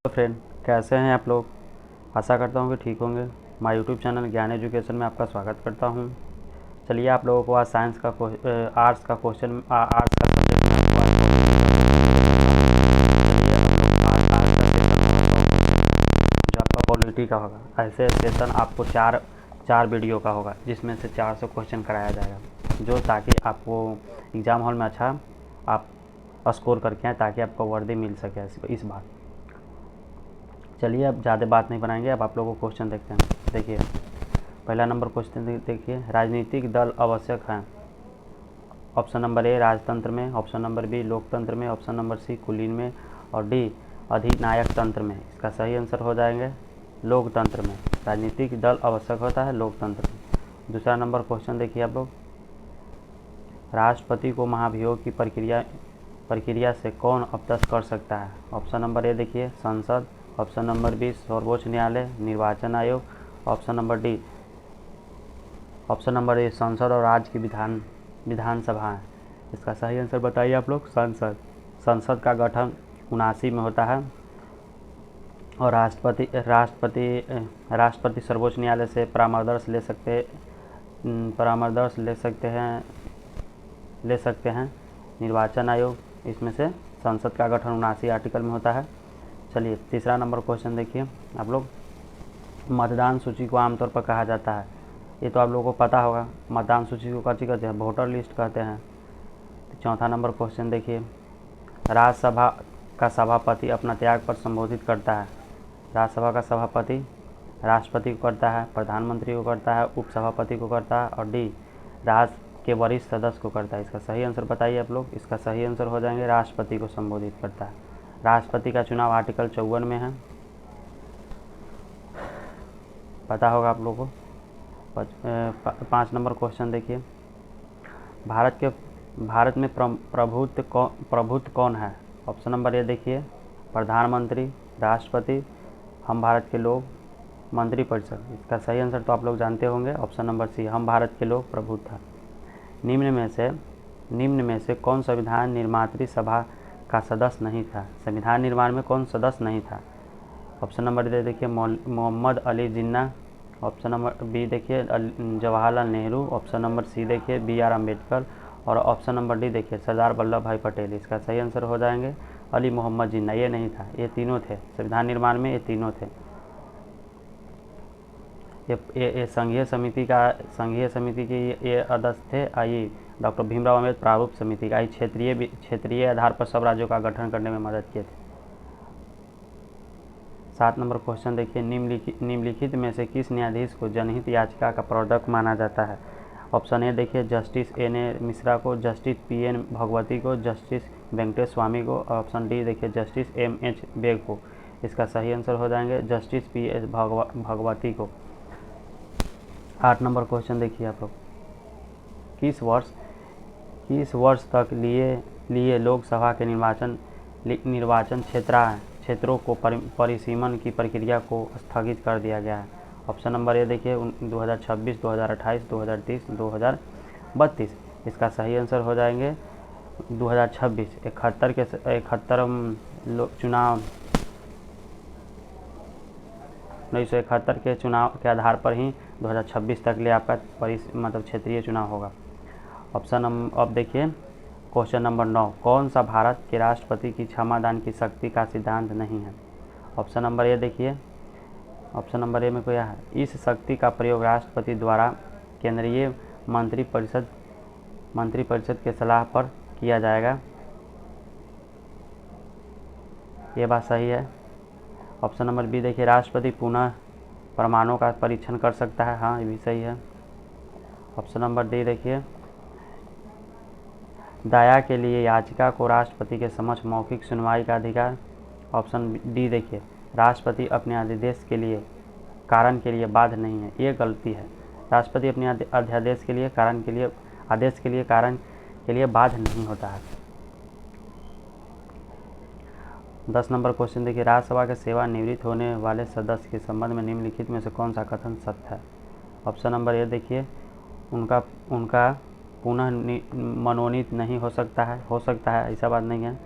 Friend, कैसे हैं आप लोग। आशा करता हूँ कि ठीक होंगे। माय यूट्यूब चैनल ज्ञान एजुकेशन में आपका स्वागत करता हूँ। चलिए आप लोगों को आज साइंस का आर्ट्स का क्वेश्चन आर्ट्स का सब्जेक्ट में आपको आज आर्ट्स का सेशन होगा जो आपका पॉलिटी का होगा। ऐसे सेशन आपको चार वीडियो का होगा जिसमें से 400 क्वेश्चन कराया जाएगा, जो ताकि आपको एग्ज़ाम हॉल में अच्छा आप स्कोर करके आएँ, ताकि आपको वर्दी मिल सके इस बार। चलिए अब ज़्यादा बात नहीं बनाएंगे, अब आप लोगों को क्वेश्चन देखते हैं। देखिए पहला नंबर क्वेश्चन देखिए, राजनीतिक दल आवश्यक हैं। ऑप्शन नंबर ए राजतंत्र में, ऑप्शन नंबर बी लोकतंत्र में, ऑप्शन नंबर सी कुलीन में और डी अधिनायक तंत्र में। इसका सही आंसर हो जाएंगे लोकतंत्र में। राजनीतिक दल आवश्यक होता है लोकतंत्र में। दूसरा नंबर क्वेश्चन देखिए आप लोग, राष्ट्रपति को महाभियोग की प्रक्रिया से कौन अवगत कर सकता है। ऑप्शन नंबर ए देखिए संसद, ऑप्शन नंबर बी सर्वोच्च न्यायालय, निर्वाचन आयोग, ऑप्शन नंबर ए संसद और राज्य की विधानसभा है। इसका सही आंसर बताइए आप लोग। संसद का गठन 79 में होता है और राष्ट्रपति सर्वोच्च न्यायालय से परामर्श ले सकते हैं। निर्वाचन आयोग, इसमें से संसद का गठन 79 आर्टिकल में होता है। चलिए तीसरा नंबर क्वेश्चन देखिए आप लोग, मतदान सूची को आमतौर पर कहा जाता है। ये तो आप लोगों को पता होगा, मतदान सूची को कथी कहते हैं, वोटर लिस्ट कहते हैं। तो चौथा नंबर क्वेश्चन देखिए, राज्यसभा का सभापति अपना त्याग पर संबोधित करता है। राज्यसभा का सभापति राष्ट्रपति को करता है, प्रधानमंत्री को करता है, उपसभापति को करता है और डी राज्य के वरिष्ठ सदस्य को करता है। इसका सही आंसर बताइए आप लोग। इसका सही आंसर हो जाएंगे राष्ट्रपति को संबोधित करता है। राष्ट्रपति का चुनाव आर्टिकल 54 में है, पता होगा आप लोगों को। 5 नंबर क्वेश्चन देखिए, भारत में प्रभुत्व कौन है। ऑप्शन नंबर ए देखिए प्रधानमंत्री, राष्ट्रपति, हम भारत के लोग, मंत्रिपरिषद। इसका सही आंसर तो आप लोग जानते होंगे, ऑप्शन नंबर सी हम भारत के लोग प्रभुत्व था। निम्न में से कौन संविधान निर्मात्री सभा का सदस्य नहीं था। संविधान निर्माण में कौन सदस्य नहीं था। ऑप्शन नंबर डी देखिए Mohammad Ali Jinnah, option number B देखिए Jawaharlal Nehru, option number C देखिए BR अम्बेडकर और ऑप्शन नंबर डी देखिए सरदार वल्लभ भाई पटेल। इसका सही आंसर हो जाएंगे अली मोहम्मद जिन्ना। ये नहीं था, ये तीनों थे संविधान निर्माण में, ये तीनों थे। ये संघीय समिति के ये अध्यक्ष थे। आइए डॉक्टर भीमराव अम्बेडकर प्रारूप समिति का क्षेत्रीय आधार पर सब राज्यों का गठन करने में मदद किए थे। 7 नंबर क्वेश्चन देखिए, निम्नलिखित में से किस न्यायाधीश को जनहित याचिका का प्रोडक्ट माना जाता है। ऑप्शन ए देखिए जस्टिस NA मिश्रा को, जस्टिस PN भगवती को, जस्टिस वेंकटेश स्वामी को, ऑप्शन डी देखिए जस्टिस MH बेग को। इसका सही आंसर हो जाएंगे जस्टिस PS भगवती को। 8 नंबर क्वेश्चन देखिए आप लोग, किस वर्ष तक लिए लोकसभा के निर्वाचन क्षेत्रों को परिसीमन की प्रक्रिया को स्थगित कर दिया गया है। ऑप्शन नंबर ए देखिए 2026, 2028, 2030, 2032। इसका सही आंसर हो जाएंगे 2026। 71 चुनाव 1971 के चुनाव के आधार पर ही 2026 तक लिए आपका क्षेत्रीय चुनाव होगा। अब देखिए क्वेश्चन नंबर 9, कौन सा भारत के राष्ट्रपति की क्षमादान की शक्ति का सिद्धांत नहीं है। ऑप्शन नंबर ए देखिए, ऑप्शन नंबर ए में क्या है, इस शक्ति का प्रयोग राष्ट्रपति द्वारा केंद्रीय मंत्रिपरिषद के सलाह पर किया जाएगा। ये बात सही है। ऑप्शन नंबर बी देखिए राष्ट्रपति पुनः परमाणु का परीक्षण कर सकता है। हाँ, ये भी सही है। ऑप्शन नंबर डी देखिए दया के लिए याचिका को राष्ट्रपति के समक्ष मौखिक सुनवाई का अधिकार। ऑप्शन डी देखिए राष्ट्रपति अपने आदेश के लिए कारण के लिए बाध्य नहीं है। ये गलती है, राष्ट्रपति अपने आदेश के लिए कारण के लिए बाध्य नहीं होता है। 10 नंबर क्वेश्चन देखिए, राज्यसभा के सेवानिवृत्त होने वाले सदस्य के संबंध में निम्नलिखित में से कौन सा कथन सत्य है। ऑप्शन नंबर ए देखिए उनका पुनः मनोनीत नहीं हो सकता है, ऐसा बात नहीं है,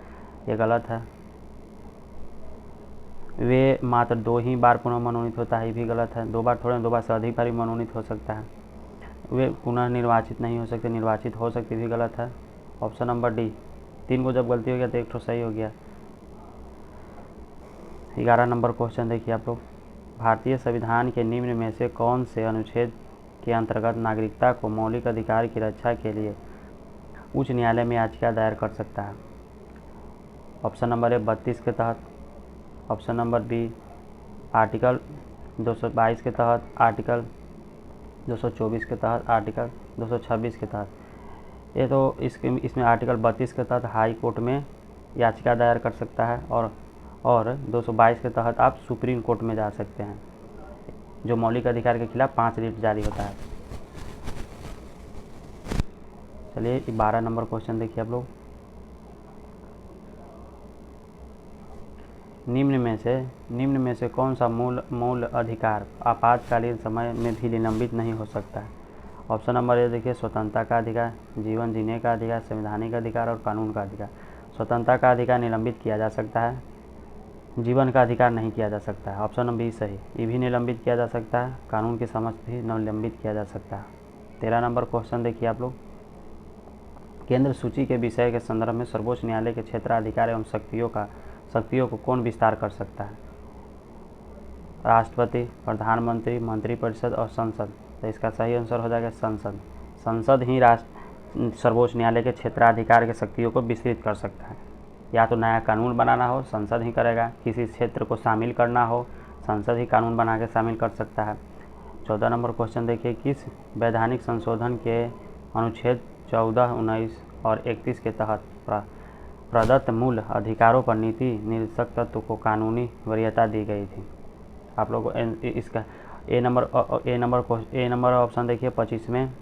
ये गलत है। वे मात्र 2 ही बार पुनः मनोनीत होता है, ये भी गलत है। 2 बार थोड़े, 2 बार से अधिक बार मनोनीत हो सकता है। वे पुनः निर्वाचित नहीं हो सकते, निर्वाचित हो सकते, भी गलत है। Option number D. 3 को जब गलती हो गया तो 1 तो सही हो गया। 11 नंबर क्वेश्चन देखिए आप लोग, भारतीय संविधान के निम्न में से कौन से अनुच्छेद के अंतर्गत नागरिकता को मौलिक अधिकार की रक्षा के लिए उच्च न्यायालय में याचिका दायर कर सकता है? ऑप्शन नंबर ए 32 के तहत, ऑप्शन नंबर बी आर्टिकल 222 के तहत, आर्टिकल 224 के तहत, आर्टिकल 226 के तहत। ये तो इसमें आर्टिकल 32 के तहत हाई कोर्ट में याचिका दायर कर सकता है और 222 के तहत आप सुप्रीम कोर्ट में जा सकते हैं, जो मौलिक अधिकार के खिलाफ 5 रिट जारी होता है। चलिए 12 नंबर क्वेश्चन देखिए आप लोग, निम्न में से कौन सा मूल अधिकार आपातकालीन समय में भी निलंबित नहीं हो सकता है? ऑप्शन नंबर ए देखिए, स्वतंत्रता का अधिकार, जीवन जीने का अधिकार, संवैधानिक अधिकार और कानून का अधिकार। स्वतंत्रता का अधिकार निलंबित किया जा सकता है, जीवन का अधिकार नहीं किया जा सकता है। ऑप्शन नंबर बी सही, ये भी निलंबित किया जा सकता है, कानून की समझ भी निलंबित किया जा सकता है। 13 नंबर क्वेश्चन देखिए आप लोग, केंद्र सूची के विषय के संदर्भ में सर्वोच्च न्यायालय के क्षेत्राधिकार एवं शक्तियों को कौन विस्तार कर सकता है? राष्ट्रपति, प्रधानमंत्री, मंत्रिपरिषद और संसद। तो इसका सही आंसर हो जाएगा संसद। संसद ही सर्वोच्च न्यायालय के क्षेत्राधिकार के शक्तियों को विस्तृत कर सकता है। या तो नया कानून बनाना हो, संसद ही करेगा, किसी क्षेत्र को शामिल करना हो, संसद ही कानून बना के शामिल कर सकता है। 14 नंबर क्वेश्चन देखिए, किस वैधानिक संशोधन के अनुच्छेद 14, 19 और 31 के तहत प्रदत्त मूल अधिकारों पर नीति निर्देशक तत्व को कानूनी वरीयता दी गई थी? आप लोग इसका ए नंबर ऑप्शन देखिए 25 में,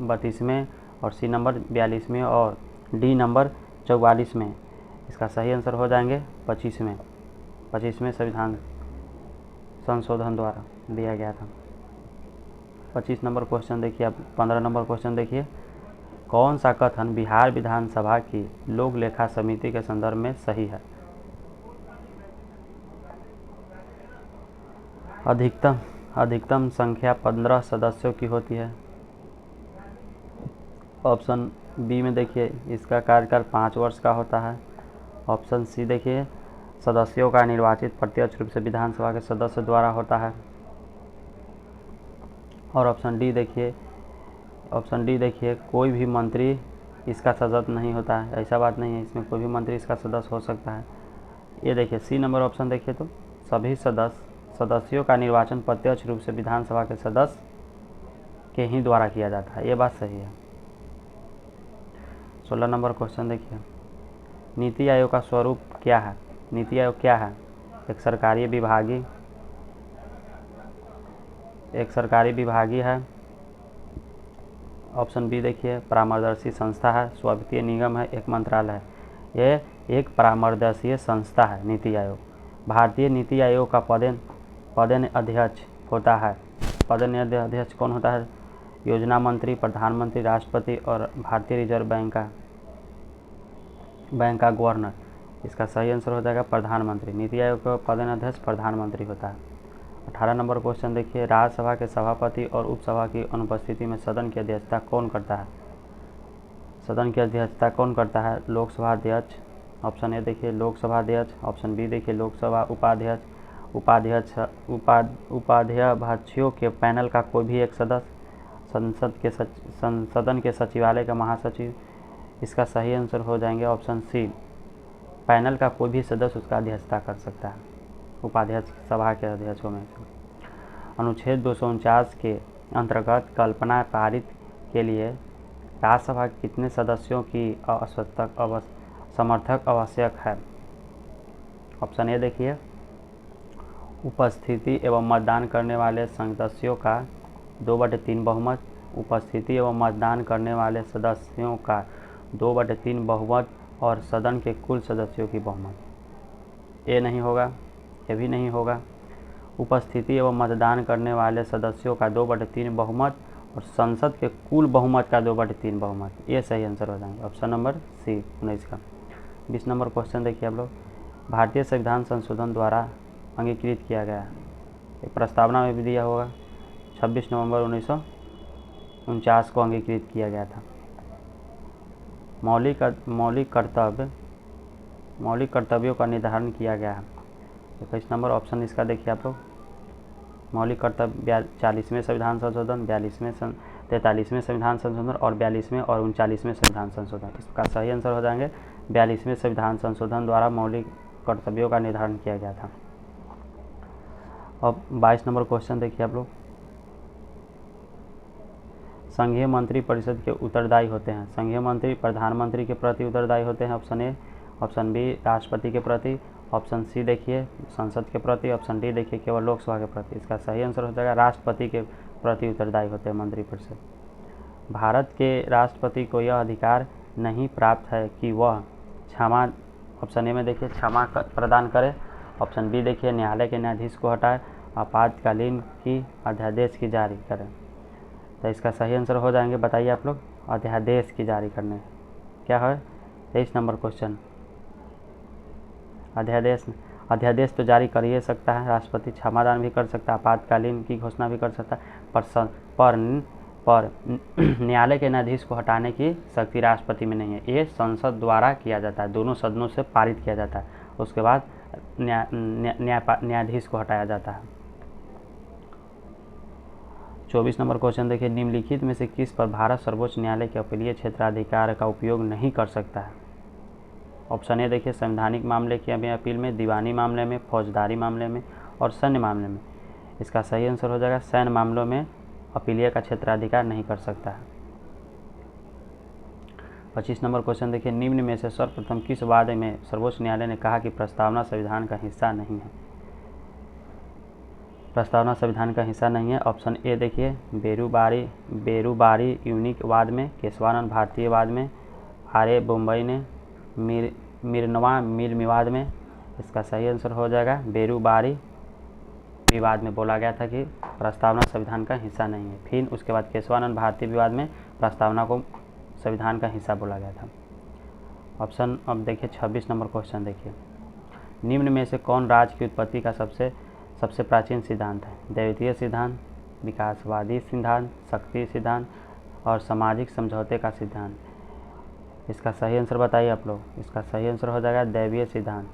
32 में और सी नंबर 42 में और डी नंबर 44 में। इसका सही आंसर हो जाएंगे 25 में। 25 में संविधान संशोधन द्वारा दिया गया था। 25 नंबर क्वेश्चन देखिए आप। 15 नंबर क्वेश्चन देखिए, कौन सा कथन बिहार विधानसभा की लोक लेखा समिति के संदर्भ में सही है? अधिकतम संख्या 15 सदस्यों की होती है। ऑप्शन बी में देखिए, इसका कार्यकाल 5 वर्ष का होता है। ऑप्शन सी देखिए, सदस्यों का निर्वाचित प्रत्यक्ष रूप से विधानसभा के सदस्य द्वारा होता है। और ऑप्शन डी देखिए, कोई भी मंत्री इसका सदस्य नहीं होता है। ऐसा बात नहीं है, इसमें कोई भी मंत्री इसका सदस्य हो सकता है। ये देखिए सी नंबर ऑप्शन देखिए, तो सभी सदस्यों का निर्वाचन प्रत्यक्ष रूप से विधानसभा के सदस्य के ही द्वारा किया जाता है। ये बात सही है। 16 नंबर क्वेश्चन देखिए, नीति आयोग का स्वरूप क्या है? नीति आयोग क्या है? एक सरकारी विभागी है। ऑप्शन बी देखिए, परामर्शी संस्था है, स्वायत्त निगम है, एक मंत्रालय है। ये एक परामर्शी संस्था है नीति आयोग। भारतीय नीति आयोग का पदेन अध्यक्ष होता है। पदेन अध्यक्ष कौन होता है? योजना मंत्री, प्रधानमंत्री, राष्ट्रपति और भारतीय रिजर्व बैंक का गवर्नर। इसका सही आंसर हो जाएगा प्रधानमंत्री। नीति आयोग का पदेन अध्यक्ष प्रधानमंत्री होता है। 18 नंबर क्वेश्चन देखिए, राज्यसभा के सभापति और उपसभा की अनुपस्थिति में सदन की अध्यक्षता कौन करता है? सदन की अध्यक्षता कौन करता है? लोकसभा अध्यक्ष। ऑप्शन ए देखिए, लोकसभा अध्यक्ष। ऑप्शन बी देखिए, लोकसभा उपाध्यक्ष। उपाध्यक्षों के पैनल का कोई भी एक सदस्य, सदन के सचिवालय का महासचिव। इसका सही आंसर हो जाएंगे ऑप्शन सी, पैनल का कोई भी सदस्य उसका अध्यक्षता कर सकता है, उपाध्यक्ष सभा के अध्यक्षों में। अनुच्छेद 249 के अंतर्गत कल्पना पारित के लिए राज्यसभा के कितने सदस्यों की समर्थक आवश्यक है? ऑप्शन ए देखिए, उपस्थिति एवं मतदान करने वाले सदस्यों का 2/3 बहुमत। उपस्थिति एवं मतदान करने वाले सदस्यों का 2/3 बहुमत और सदन के कुल सदस्यों की बहुमत। ए नहीं होगा, ये भी नहीं होगा। उपस्थिति एवं मतदान करने वाले सदस्यों का 2/3 बहुमत और संसद के कुल बहुमत का 2/3 बहुमत। ये सही आंसर हो जाएंगे ऑप्शन नंबर सी 19 का। 20 नंबर क्वेश्चन देखिए आप लोग, भारतीय संविधान संशोधन द्वारा अंगीकृत किया गया? एक प्रस्तावना में भी दिया होगा। 26 नवंबर 1949 को अंगीकृत किया गया था। मौलिक कर्तव्यों का निर्धारण किया गया है। 21 नंबर ऑप्शन इसका देखिए आप लोग। मौलिक कर्तव्य 40वें संविधान संशोधन, 43वें संविधान संशोधन और 42वें और 39वें संविधान संशोधन। इसका सही आंसर हो जाएंगे 42वें संविधान संशोधन द्वारा मौलिक कर्तव्यों का निर्धारण किया गया था। अब 22 नंबर क्वेश्चन देखिए आप लोग। संघीय मंत्री परिषद के उत्तरदायी होते हैं। संघीय मंत्री प्रधानमंत्री के प्रति उत्तरदायी होते हैं, ऑप्शन ए। ऑप्शन बी राष्ट्रपति के प्रति। ऑप्शन सी देखिए संसद के प्रति। ऑप्शन डी देखिए केवल लोकसभा के प्रति। इसका सही आंसर हो जाएगा राष्ट्रपति के प्रति उत्तरदायी होते हैं मंत्री परिषद। भारत के राष्ट्रपति को यह अधिकार नहीं प्राप्त है कि वह क्षमा, ऑप्शन ए में देखिए क्षमा प्रदान करे। ऑप्शन बी देखिए न्यायालय के न्यायाधीश को हटाए, आपातकालीन की अध्यादेश की जारी करें। तो इसका सही आंसर हो जाएंगे, बताइए आप लोग, अध्यादेश की जारी करने। क्या है 23 नंबर क्वेश्चन। अध्यादेश तो जारी कर ही सकता है राष्ट्रपति, क्षमादान भी कर सकता है, आपातकालीन की घोषणा भी कर सकता है, पर न्यायालय के न्यायाधीश को हटाने की शक्ति राष्ट्रपति में नहीं है। ये संसद द्वारा किया जाता है, दोनों सदनों से पारित किया जाता है, उसके बाद न्यायाधीश को हटाया जाता है। 24 नंबर क्वेश्चन देखिए। निम्नलिखित में से किस पर भारत सर्वोच्च न्यायालय के अपीलीय क्षेत्राधिकार का उपयोग नहीं कर सकता है? ऑप्शन ए देखिए संवैधानिक मामले की अपील में, दीवानी मामले में, फौजदारी मामले में और सैन्य मामले में। इसका सही आंसर हो जाएगा सैन्य मामलों में अपीलीय का क्षेत्राधिकार नहीं कर सकता है। 25 नंबर क्वेश्चन देखिए। निम्न में से सर्वप्रथम किस वाद में सर्वोच्च न्यायालय ने कहा कि प्रस्तावना संविधान का हिस्सा नहीं है? प्रस्तावना संविधान का हिस्सा नहीं है। ऑप्शन ए देखिए बेरूबारी यूनिक वाद में, केशवानंद भारतीय वाद में, आर्य बम्बई ने मिरनवा मिल विवाद में। इसका सही आंसर हो जाएगा बेरूबारी विवाद में बोला गया था कि प्रस्तावना संविधान का हिस्सा नहीं है। फिर उसके बाद केशवानंद भारतीय विवाद में प्रस्तावना को संविधान का हिस्सा बोला गया था। ऑप्शन अब देखिए 26 नंबर क्वेश्चन देखिए। निम्न में से कौन राज्य की उत्पत्ति का सबसे प्राचीन सिद्धांत है? द्वितीय सिद्धांत, विकासवादी सिद्धांत, शक्ति सिद्धांत और सामाजिक समझौते का सिद्धांत। इसका सही आंसर बताइए आप लोग। इसका सही आंसर हो जाएगा दैवीय सिद्धांत।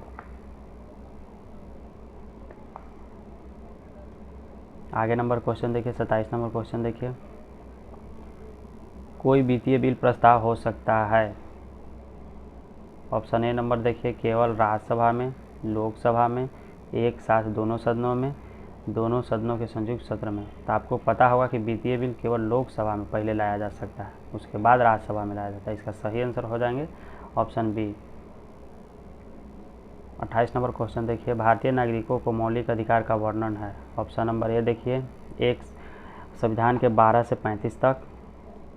आगे नंबर क्वेश्चन देखिए 27 नंबर क्वेश्चन देखिए। कोई वित्तीय बिल प्रस्ताव हो सकता है? ऑप्शन ए नंबर देखिए केवल राज्यसभा में, लोकसभा में, एक साथ दोनों सदनों में, दोनों सदनों के संयुक्त सत्र में। तो आपको पता होगा कि वित्तीय बिल केवल लोकसभा में पहले लाया जा सकता है, उसके बाद राज्यसभा में लाया जाता है। इसका सही आंसर हो जाएंगे ऑप्शन बी। 28 नंबर क्वेश्चन देखिए। भारतीय नागरिकों को मौलिक अधिकार का वर्णन है। ऑप्शन नंबर ए देखिए एक संविधान के 12 से 35 तक।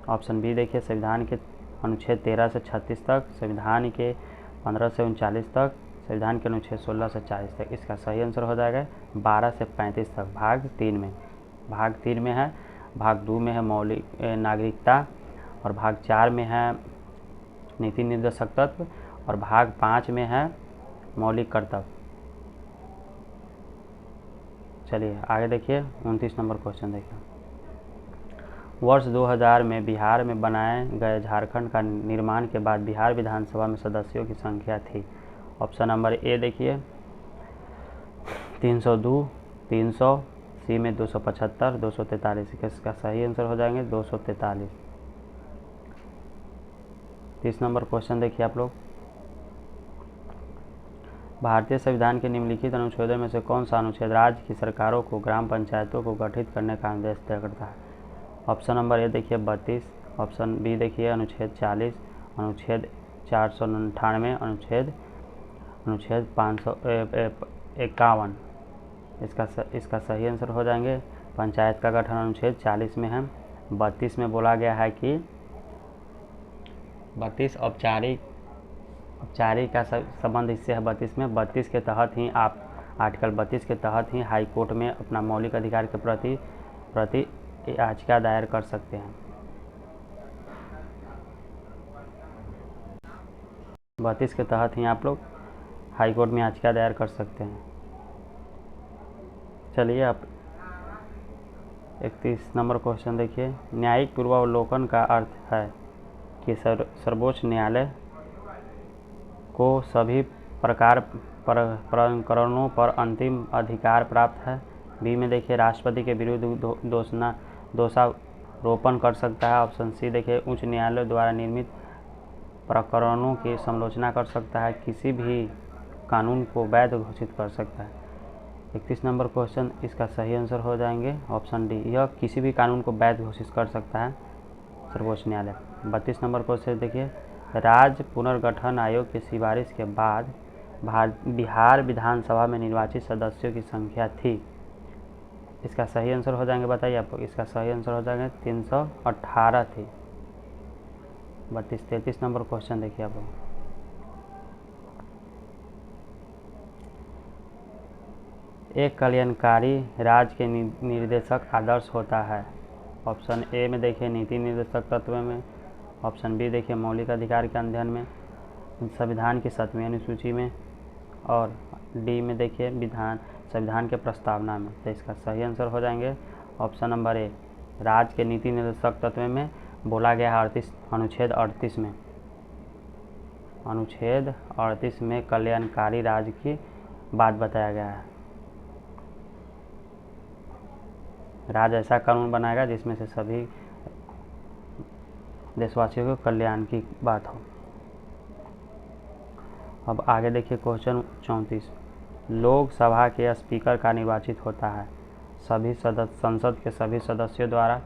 ऑप्शन बी देखिए संविधान के अनुच्छेद 13 से 36 तक, संविधान के 15 से 39 तक, संविधान के अनुच्छेद 16 से 40 तक। इसका सही आंसर हो जाएगा 12 से 35 तक भाग 3 में। भाग 3 में है, भाग 2 में है मौलिक नागरिकता और भाग 4 में है नीति निर्देशक तत्व और भाग 5 में है मौलिक कर्तव्य। चलिए आगे देखिए 29 नंबर क्वेश्चन देखिए। वर्ष 2000 में बिहार में बनाए गए झारखंड का निर्माण के बाद बिहार विधानसभा में सदस्यों की संख्या थी। ऑप्शन नंबर ए देखिए 302, 300, सी में 275, 243। इसका सही आंसर हो जाएंगे 243। 30 नंबर क्वेश्चन देखिए आप लोग। भारतीय संविधान के निम्नलिखित अनुच्छेदों में से कौन सा अनुच्छेद राज्य की सरकारों को ग्राम पंचायतों को गठित करने का आदेश तय करता है? ऑप्शन नंबर ए देखिए 32, ऑप्शन बी देखिए अनुच्छेद 40, अनुच्छेद 498, अनुच्छेद 551। इसका सही आंसर हो जाएंगे पंचायत का गठन अनुच्छेद 40 में है। 32 में बोला गया है कि 32 औपचारिक का संबंध इससे है। 32 में 32 के तहत ही आप आर्टिकल 32 के तहत ही हाई कोर्ट में अपना मौलिक अधिकार के प्रति याचिका दायर कर सकते हैं। 32 के तहत ही आप लोग हाई कोर्ट में याचिका दायर कर सकते हैं। चलिए आप 31 नंबर क्वेश्चन देखिए। न्यायिक पूर्वावलोकन का अर्थ है कि सर्वोच्च न्यायालय को सभी प्रकरणों पर अंतिम अधिकार प्राप्त है। बी में देखिए राष्ट्रपति के विरुद्ध दोषारोपण कर सकता है। ऑप्शन सी देखिए उच्च न्यायालय द्वारा निर्मित प्रकरणों की समालोचना कर सकता है। किसी भी कानून को वैध घोषित कर सकता है। 31 नंबर क्वेश्चन, इसका सही आंसर हो जाएंगे ऑप्शन डी, यह किसी भी कानून को वैध घोषित कर सकता है सर्वोच्च न्यायालय। 32 नंबर क्वेश्चन देखिए। राज्य पुनर्गठन आयोग की सिफारिश के बाद बिहार विधानसभा में निर्वाचित सदस्यों की संख्या थी। इसका सही आंसर हो जाएंगे, बताइए आपको। इसका सही आंसर हो जाएंगे 318 थी। 33 नंबर क्वेश्चन देखिए आप लोग। एक कल्याणकारी राज्य के निर्देशक आदर्श होता है। ऑप्शन ए में देखिए नीति निर्देशक तत्व में, ऑप्शन बी देखिए मौलिक अधिकार के अध्ययन में, संविधान की 7वीं अनुसूची में, और डी में देखिए संविधान के प्रस्तावना में। तो इसका सही आंसर हो जाएंगे ऑप्शन नंबर ए, राज्य के नीति निर्देशक तत्व में बोला गया है अनुच्छेद 38 में। अनुच्छेद 38 में कल्याणकारी राज्य की बात बताया गया है। राज्य ऐसा कानून बनाएगा जिसमें से सभी देशवासियों के कल्याण की बात हो। अब आगे देखिए क्वेश्चन 34। लोकसभा के स्पीकर का निर्वाचित होता है सभी संसद के सभी सदस्यों द्वारा,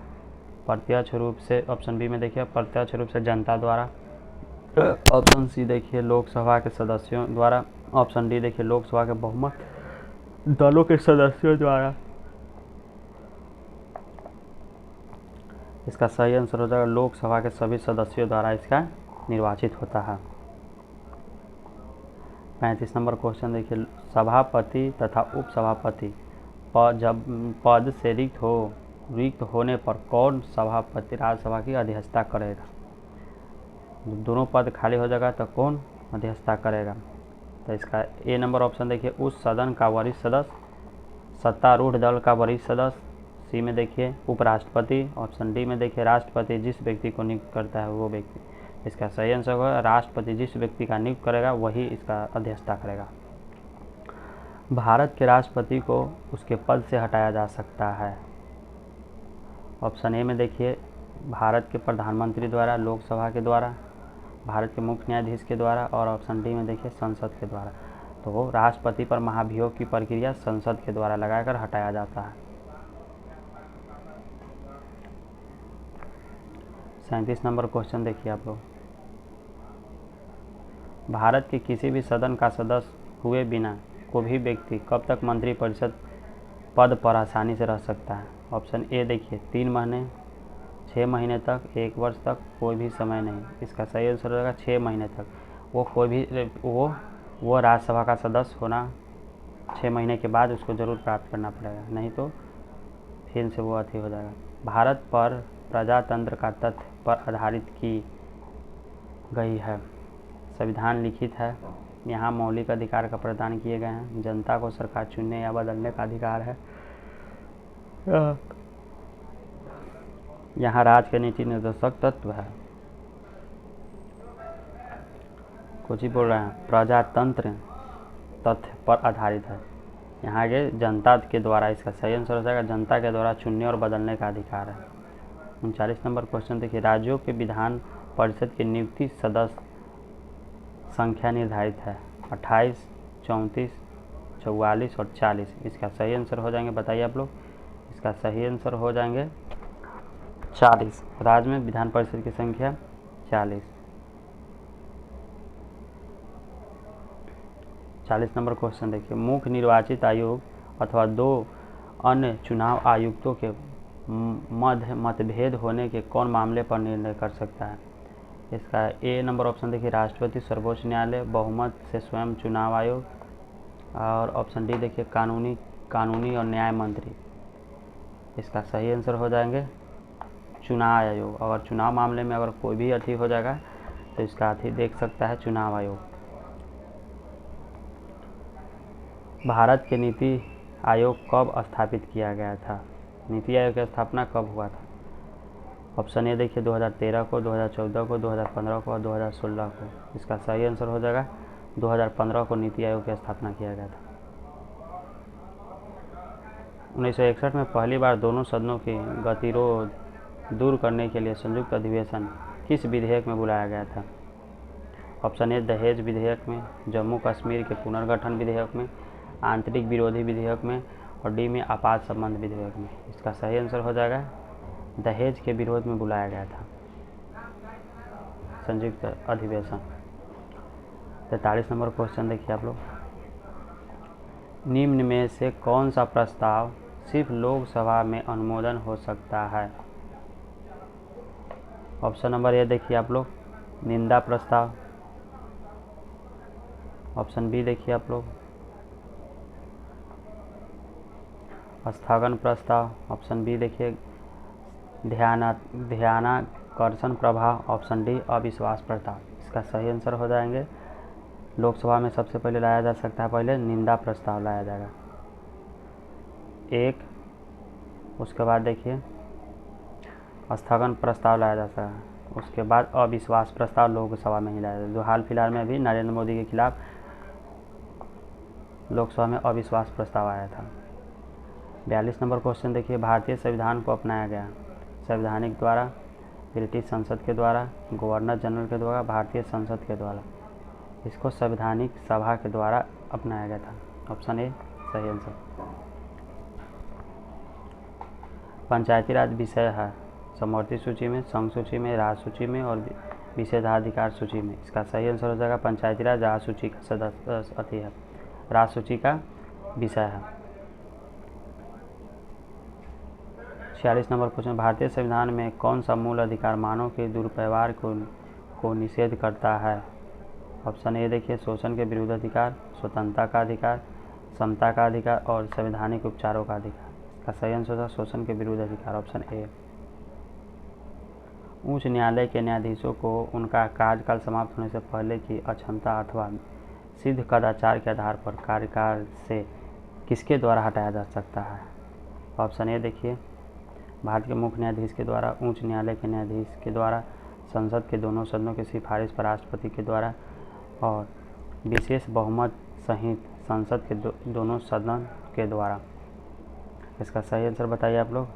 प्रत्यक्ष रूप से। ऑप्शन बी में देखिए प्रत्यक्ष रूप से जनता द्वारा। ऑप्शन सी देखिए लोकसभा के सदस्यों द्वारा। ऑप्शन डी देखिए लोकसभा के बहुमत दलों के सदस्यों द्वारा। इसका सही आंसर हो जाएगा लोकसभा के सभी सदस्यों द्वारा इसका निर्वाचित होता है। 35 नंबर क्वेश्चन देखिए। सभापति तथा उपसभापति जब पद से रिक्त होने पर कौन सभापति राज्यसभा की अध्यक्षता करेगा? दोनों पद खाली हो जाएगा तो कौन अध्यक्षता करेगा? तो इसका ए नंबर ऑप्शन देखिए उस सदन का वरिष्ठ सदस्य, सत्तारूढ़ दल का वरिष्ठ सदस्य। सी में देखिए उपराष्ट्रपति। ऑप्शन डी में देखिए राष्ट्रपति जिस व्यक्ति को नियुक्त करता है वो व्यक्ति। इसका सही आंसर होगा राष्ट्रपति जिस व्यक्ति का नियुक्त करेगा वही इसका अध्यक्षता करेगा। भारत के राष्ट्रपति को उसके पद से हटाया जा सकता है। ऑप्शन ए में देखिए भारत के प्रधानमंत्री द्वारा, लोकसभा के द्वारा, भारत के मुख्य न्यायाधीश के द्वारा, और ऑप्शन डी में देखिए संसद के द्वारा। तो राष्ट्रपति पर महाभियोग की प्रक्रिया संसद के द्वारा लगाकर हटाया जाता है। 37 नंबर क्वेश्चन देखिए आप लोग। भारत के किसी भी सदन का सदस्य हुए बिना कोई भी व्यक्ति कब तक मंत्रिपरिषद पद पर आसानी से रह सकता है? ऑप्शन ए देखिए 3 महीने, 6 महीने तक, 1 वर्ष तक, कोई भी समय नहीं। इसका सही आंसर होगा 6 महीने तक। वो राज्यसभा का सदस्य होना 6 महीने के बाद उसको ज़रूर प्राप्त करना पड़ेगा, नहीं तो फिर से वो अति हो जाएगा। भारत पर प्रजातंत्र का तथ्य पर आधारित की गई है। संविधान लिखित है, यहाँ मौलिक अधिकार का प्रदान किए गए हैं। जनता को सरकार चुनने या बदलने का अधिकार है। यहाँ राज्य के नीति निर्देशक तत्व है। कुछ ही बोल रहे हैं प्रजातंत्र तथ्य पर आधारित है। यहाँ के जनता के द्वारा, इसका सही आंसर हो जाएगा जनता के द्वारा चुनने और बदलने का अधिकार है। 39 नंबर क्वेश्चन देखिए। राज्यों के विधान परिषद की नियुक्ति सदस्य संख्या निर्धारित है 28, 34, 44 और 40। इसका सही आंसर हो जाएंगे, बताइए आप लोग। इसका सही आंसर हो जाएंगे 40। राज्य में विधान परिषद की संख्या 40। 40 नंबर क्वेश्चन देखिए। मुख्य निर्वाचित आयोग अथवा 2 अन्य चुनाव आयुक्तों के मध्य मतभेद होने के कौन मामले पर निर्णय कर सकता है? इसका ए नंबर ऑप्शन देखिए राष्ट्रपति, सर्वोच्च न्यायालय, बहुमत से स्वयं चुनाव आयोग, और ऑप्शन डी देखिए कानूनी और न्याय मंत्री। इसका सही आंसर हो जाएंगे चुनाव आयोग। अगर चुनाव मामले में अगर कोई भी अति हो जाएगा तो इसका अति देख सकता है चुनाव आयोग। भारत के नीति आयोग कब स्थापित किया गया था? नीति आयोग की स्थापना कब हुआ था? ऑप्शन ए देखिए 2013 को, 2014 को, 2015 को और 2016 को। इसका सही आंसर हो जाएगा 2015 को नीति आयोग की स्थापना किया गया था। 1961 में पहली बार दोनों सदनों की गतिरोध दूर करने के लिए संयुक्त अधिवेशन किस विधेयक में बुलाया गया था? ऑप्शन ए दहेज विधेयक में, जम्मू कश्मीर के पुनर्गठन विधेयक में, आंतरिक विरोधी विधेयक में और डी में आपात संबंध विधेयक में। इसका सही आंसर हो जाएगा दहेज के विरोध में बुलाया गया था संयुक्त अधिवेशन। 43 नंबर क्वेश्चन देखिए आप लोग, निम्न में से कौन सा प्रस्ताव सिर्फ लोकसभा में अनुमोदन हो सकता है? ऑप्शन नंबर ए देखिए आप लोग निंदा प्रस्ताव, ऑप्शन बी देखिए आप लोग स्थगन प्रस्ताव, ऑप्शन बी देखिए ध्यानाकर्षण प्रभाव, ऑप्शन डी अविश्वास प्रस्ताव। इसका सही आंसर हो जाएंगे लोकसभा में सबसे पहले लाया जा सकता है, पहले निंदा प्रस्ताव लाया जाएगा एक, उसके बाद देखिए स्थगन प्रस्ताव लाया जा सकता है, उसके बाद अविश्वास प्रस्ताव लोकसभा में ही लाया जाएगा। जो हाल फिलहाल में अभी नरेंद्र मोदी के खिलाफ लोकसभा में अविश्वास प्रस्ताव आया था। 42 नंबर क्वेश्चन देखिए, भारतीय संविधान को अपनाया गया संवैधानिक द्वारा, ब्रिटिश संसद के द्वारा, गवर्नर जनरल के द्वारा, भारतीय संसद के द्वारा। इसको संवैधानिक सभा के द्वारा अपनाया गया था। ऑप्शन ए सही आंसर। पंचायती राज विषय है समवर्ती सूची में, संघ सूची में, राज्य सूची में और विशेषाधिकार सूची में। इसका सही आंसर हो जाएगा पंचायती राज राज्य सूची का सदस्य है, राज्य सूची का विषय है। 46 नंबर क्वेश्चन, भारतीय संविधान में कौन सा मूल अधिकार मानव के दुरुपयोग को निषेध करता है? ऑप्शन ए देखिए शोषण के विरुद्ध अधिकार, स्वतंत्रता का अधिकार, समता का अधिकार और संवैधानिक उपचारों का अधिकार। इसका सही आंसर है शोषण के विरुद्ध अधिकार, ऑप्शन ए। उच्च न्यायालय के न्यायाधीशों को उनका कार्यकाल समाप्त होने से पहले की अक्षमता अथवा सिद्ध कदाचार के आधार पर कार्यकाल से किसके द्वारा हटाया जा सकता है? ऑप्शन ए देखिए भारत के मुख्य न्यायाधीश के द्वारा, उच्च न्यायालय के न्यायाधीश के द्वारा, संसद के दोनों सदनों की सिफारिश पर राष्ट्रपति के द्वारा और विशेष बहुमत सहित संसद के दोनों सदन के द्वारा। इसका सही आंसर बताइए आप लोग।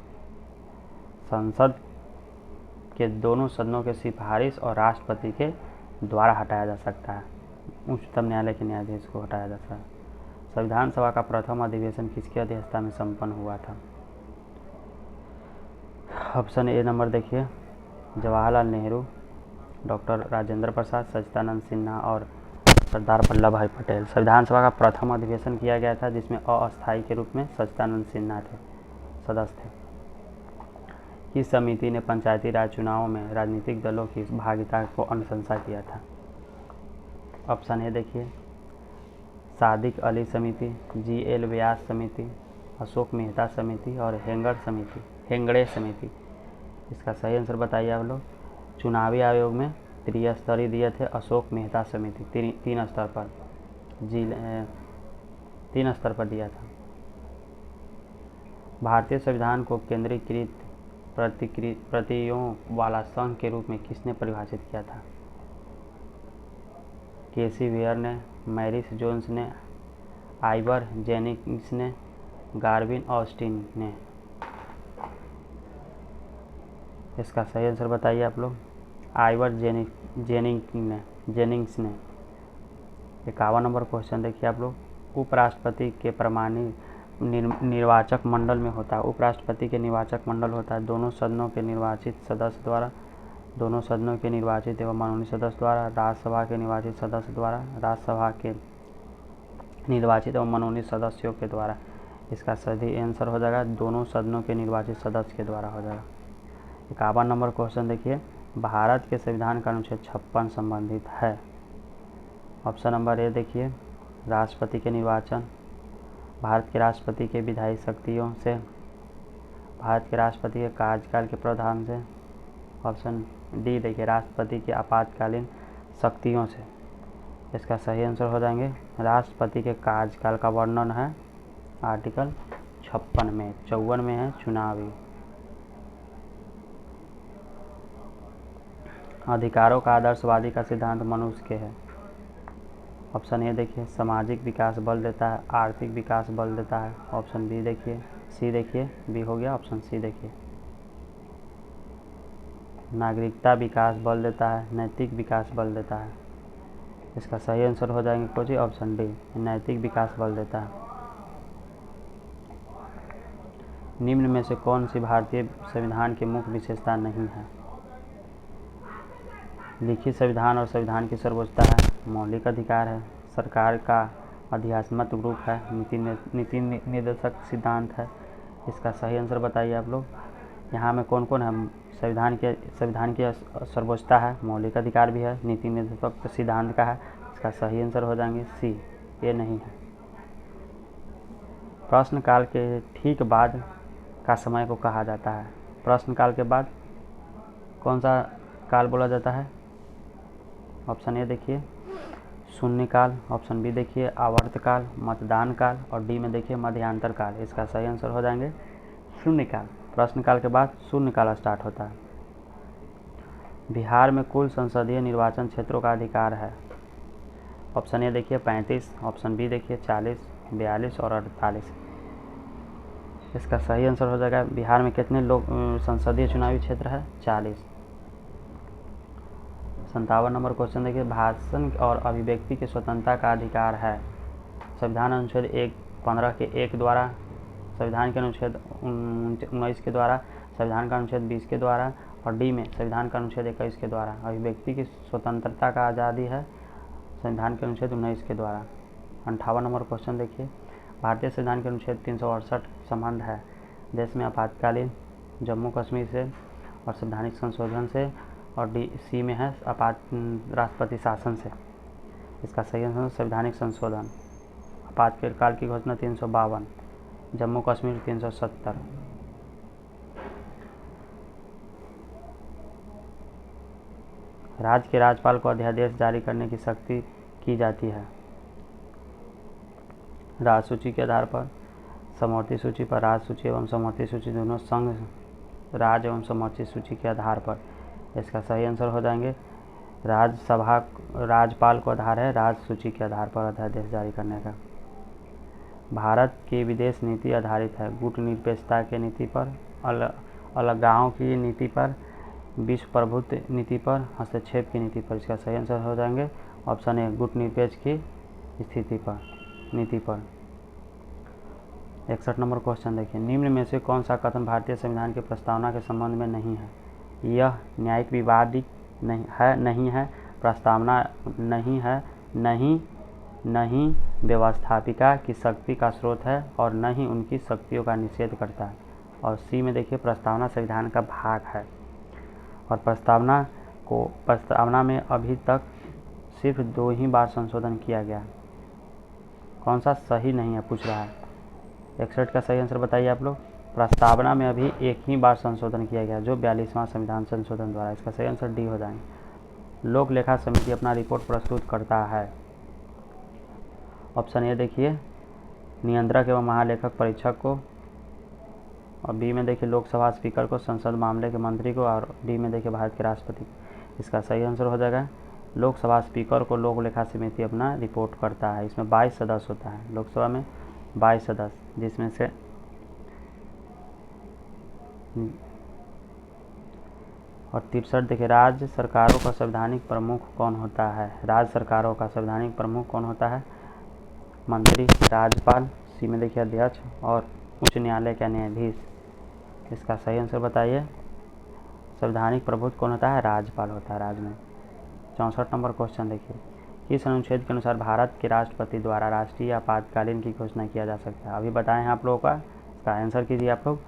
संसद के दोनों सदनों के सिफारिश और राष्ट्रपति के द्वारा हटाया जा सकता है, उच्चतम न्यायालय के न्यायाधीश को हटाया जा सकता है। संविधान सभा का प्रथम अधिवेशन किसकी अध्यक्षता में संपन्न हुआ था? ऑप्शन ए नंबर देखिए जवाहरलाल नेहरू, डॉक्टर राजेंद्र प्रसाद, सच्चिदानंद सिन्हा और सरदार वल्लभ भाई पटेल। संविधान सभा का प्रथम अधिवेशन किया गया था जिसमें अस्थायी के रूप में सच्चिदानंद सिन्हा थे, सदस्य थे। किस समिति ने पंचायती राज चुनावों में राजनीतिक दलों की भागीदारी को अनुशंसा किया था? ऑप्शन ए देखिए सादिक अली समिति, जी.एल. व्यास समिति, अशोक मेहता समिति और हेगड़े समिति। इसका सही आंसर बताइए आप लोग। चुनावी आयोग में त्रिस्तरीय दिए थे अशोक मेहता समिति, तीन स्तर पर तीन स्तर पर दिया था। भारतीय संविधान को केंद्रीकृत प्रतियों वाला संघ के रूप में किसने परिभाषित किया था? केसी वेयर ने, मैरिस जोन्स ने, आइवर जेनिंग्स ने, गार्विन ऑस्टिन ने। इसका सही आंसर बताइए आप लोग। आइवर जेनिंग्स ने। 51 नंबर क्वेश्चन देखिए आप लोग, उपराष्ट्रपति के प्रमाणित निर्वाचक मंडल में होता है। उपराष्ट्रपति के निर्वाचक मंडल होता है दोनों सदनों के निर्वाचित सदस्य द्वारा, दोनों सदनों के निर्वाचित एवं मनोनीत सदस्य द्वारा, राज्यसभा के निर्वाचित सदस्य द्वारा, राज्यसभा के निर्वाचित एवं मनोनीत सदस्यों के द्वारा। इसका सही आंसर हो जाएगा दोनों सदनों के निर्वाचित सदस्य के द्वारा हो जाएगा। 51 नंबर क्वेश्चन देखिए, भारत के संविधान का अनुच्छेद 56 संबंधित है। ऑप्शन नंबर ए देखिए राष्ट्रपति के निर्वाचन, भारत के राष्ट्रपति के विधायी शक्तियों से, भारत के राष्ट्रपति के कार्यकाल के प्रावधान से। ऑप्शन डी देखिए राष्ट्रपति के आपातकालीन शक्तियों से। इसका सही आंसर हो जाएंगे राष्ट्रपति के कार्यकाल का वर्णन है आर्टिकल 56 में। 54 में है चुनावी। अधिकारों का आदर्शवादी का सिद्धांत मनुष्य के है। ऑप्शन ए देखिए सामाजिक विकास बल देता है, आर्थिक विकास बल देता है। ऑप्शन बी देखिए, सी देखिए, बी हो गया। ऑप्शन सी देखिए नागरिकता विकास बल देता है, नैतिक विकास बल देता है। इसका सही आंसर हो जाएंगे कोची ऑप्शन डी, नैतिक विकास बल देता है। निम्न में से कौन सी भारतीय संविधान की मुख्य विशेषता नहीं है? लिखित संविधान और संविधान की सर्वोच्चता है, मौलिक अधिकार है, सरकार का अधियात्मक रूप है, नीति निर्देशक सिद्धांत है। इसका सही आंसर बताइए आप लोग। यहाँ में कौन कौन है? संविधान की सर्वोच्चता है, मौलिक अधिकार भी है, नीति निर्देशक सिद्धांत का है। इसका सही आंसर हो जाएंगे सी, ये नहीं है। प्रश्न काल के ठीक बाद का समय को कहा जाता है। प्रश्न काल के बाद कौन सा काल बोला जाता है? ऑप्शन ए देखिए शून्य काल, ऑप्शन बी देखिए आवर्त काल, मतदान काल, और डी में देखिए मध्यांतर काल। इसका सही आंसर हो जाएंगे शून्य काल। प्रश्न काल के बाद शून्य काल स्टार्ट होता है। बिहार में कुल संसदीय निर्वाचन क्षेत्रों का अधिकार है। ऑप्शन ए देखिए 35, ऑप्शन बी देखिए 40, 42 और 48। इसका सही आंसर हो जाएगा बिहार में कितने लोग संसदीय चुनावी क्षेत्र है? 40। 57 नंबर क्वेश्चन देखिए भाषण और अभिव्यक्ति की स्वतंत्रता का अधिकार है। संविधान अनुच्छेद 15 के 1 द्वारा, संविधान के अनुच्छेद 19 के द्वारा, संविधान का अनुच्छेद 20 के द्वारा, और डी में संविधान का अनुच्छेद 21 के द्वारा। अभिव्यक्ति की स्वतंत्रता का आज़ादी है संविधान के अनुच्छेद 19 के द्वारा। 58 नंबर क्वेश्चन देखिए भारतीय संविधान के अनुच्छेद 368 संबंध है देश में आपातकालीन, जम्मू कश्मीर से और संवैधानिक संशोधन से, और डी सी में है राष्ट्रपति शासन से। इसका सही आंसर संवैधानिक संशोधन। आपातकाल की घोषणा 352, जम्मू कश्मीर 370। राज्य के राज्यपाल को अध्यादेश जारी करने की शक्ति की जाती है राज्य सूची के आधार पर, समवर्ती सूची पर, राज्य सूची एवं समवर्ती सूची दोनों संघ राज्य एवं समवर्ती सूची के आधार पर। इसका सही आंसर हो जाएंगे राज्यसभा राज्यपाल को आधार है राज्य सूची के आधार पर अध्यादेश जारी करने का। भारत की विदेश नीति आधारित है गुटनिरपेक्षता के नीति पर, अलगाव की नीति पर, विश्व प्रभुत्व नीति पर, हस्तक्षेप की नीति पर। इसका सही आंसर हो जाएंगे ऑप्शन ए गुटनिरपेक्ष की स्थिति पर, नीति पर। 61 नंबर क्वेश्चन देखिए निम्न में से कौन सा कथन भारतीय संविधान की प्रस्तावना के संबंध में नहीं है? यह न्यायिक विवादित नहीं है, प्रस्तावना नहीं है, नहीं व्यवस्थापिका की शक्ति का स्रोत है, और न ही उनकी शक्तियों का निषेध करता है। और सी में देखिए प्रस्तावना संविधान का भाग है, और प्रस्तावना में अभी तक सिर्फ 2 ही बार संशोधन किया गया। कौन सा सही नहीं है पूछ रहा है? 61 का सही आंसर बताइए आप लोग। प्रस्तावना में अभी 1 ही बार संशोधन किया गया जो 42वां संविधान संशोधन द्वारा। इसका सही आंसर डी हो जाएंगे। लोक लेखा समिति अपना रिपोर्ट प्रस्तुत करता है। ऑप्शन ए देखिए नियंत्रक एवं महालेखक परीक्षक को, और बी में देखिए लोकसभा स्पीकर को, संसद मामले के मंत्री को, और डी में देखिए भारत के राष्ट्रपति। इसका सही आंसर हो जाएगा लोकसभा स्पीकर को लोक लेखा समिति अपना रिपोर्ट करता है। इसमें 22 सदस्य होता है, लोकसभा में 22 सदस्य, जिसमें से और 63 देखिए राज्य सरकारों का संवैधानिक प्रमुख कौन होता है? राज्य सरकारों का संवैधानिक प्रमुख कौन होता है? मंत्री, राज्यपाल, सी में देखिए अध्यक्ष, और उच्च न्यायालय का न्यायाधीश। इसका सही आंसर बताइए। संवैधानिक प्रभुत्व कौन होता है? राज्यपाल होता है राज्य में। 64 नंबर क्वेश्चन देखिए किस अनुच्छेद के अनुसार भारत के राष्ट्रपति द्वारा राष्ट्रीय आपातकालीन की घोषणा किया जा सकता है? अभी बताएं हैं आप लोगों का, इसका आंसर कीजिए आप लोग।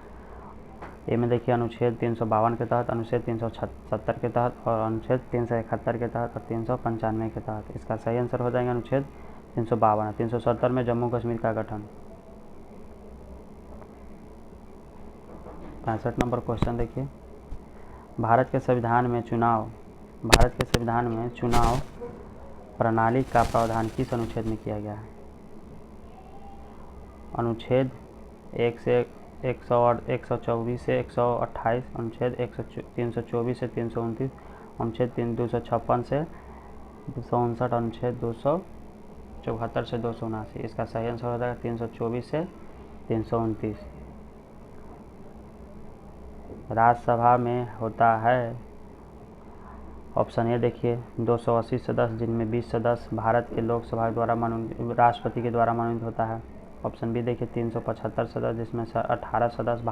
ए में देखिए अनुच्छेद 352 के तहत, अनुच्छेद 370 के तहत, और अनुच्छेद 371 के तहत, और 395 के तहत। इसका सही आंसर हो जाएगा अनुच्छेद 352। 370 में जम्मू कश्मीर का गठन। 65 नंबर क्वेश्चन देखिए भारत के संविधान में चुनाव प्रणाली का प्रावधान किस अनुच्छेद में किया गया है? अनुच्छेद 124 से 128, अनुच्छेद 324 से 329, अनुच्छेद 256 से 259, अनुच्छेद 274 से 279। इसका सही आंसर हो जाएगा 324 से 329। राज्यसभा में होता है, ऑप्शन ए देखिए 280 सदस्य, जिनमें 20 सदस्य भारत के लोकसभा द्वारा राष्ट्रपति के द्वारा मनोनीत होता है। ऑप्शन बी देखिए 375 सदस्य, जिसमें से 18 सदस्य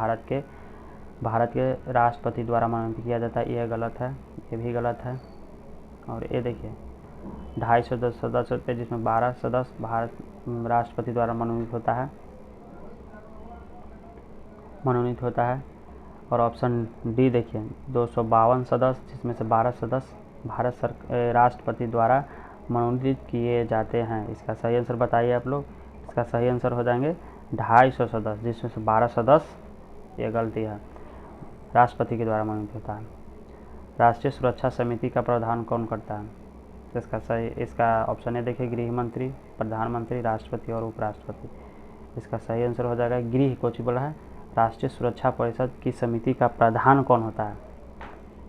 भारत के राष्ट्रपति द्वारा मनोनीत किया जाता है। यह गलत है, ये भी गलत है। और ये देखिए 250 सदस्य होते हैं, जिसमें 12 सदस्य भारत राष्ट्रपति द्वारा मनोनीत होता है। और ऑप्शन डी देखिए 252 सदस्य, जिसमें से 12 सदस्य राष्ट्रपति द्वारा मनोनीत किए जाते हैं। इसका सही आंसर बताइए आप लोग। इसका सही आंसर हो जाएंगे 250 सदस्य, जिसमें से 12 सदस्य, ये गलती है, राष्ट्रपति के द्वारा मनोनीत होता है। राष्ट्रीय सुरक्षा समिति का प्रावधान कौन करता है? तो इसका ऑप्शन ए देखिए गृह मंत्री, प्रधानमंत्री, राष्ट्रपति और उपराष्ट्रपति। इसका सही आंसर हो जाएगा गृह को बोला है। राष्ट्रीय सुरक्षा परिषद की समिति का प्रधान कौन होता है?